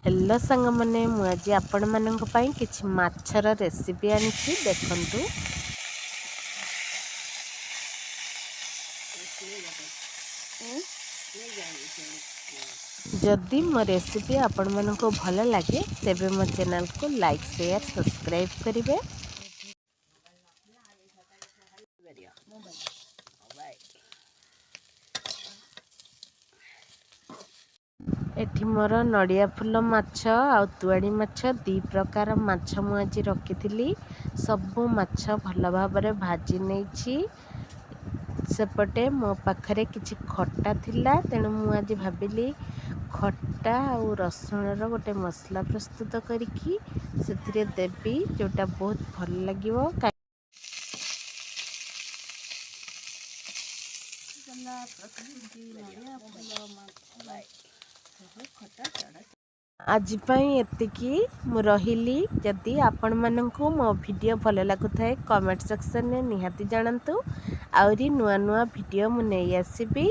Hello सांग मैंने मुझे आपण मानक पई किछि माछर रेसिपी आनिछि देखंतु। जदि मो रेसिपी आपण मानक भल लगे तेबे मो चैनल को लाइक शेयर सब्सक्राइब करिवे। एठी मोर नड़िया फुल माछ आ तुआड़ी माछ दी प्रकार माछ मु आज रखी सबू माछ भल भाव भाजी नहीं सेपटे मो पाखरे किछि खट्टा थिला तेणु मु आज भाबिली खट्टा और रसुण गोटे मसला प्रस्तुत करिकी सेथिरे देबी जोटा बहुत भल लागिवो। आज एतिकी मु रहिली। जदि आपण मानकु मो वीडियो भल लागुथाए कमेंट सेक्शन में निहाती जानतु। आउरी नुआ नुआ वीडियो मु नहीं आसीबी।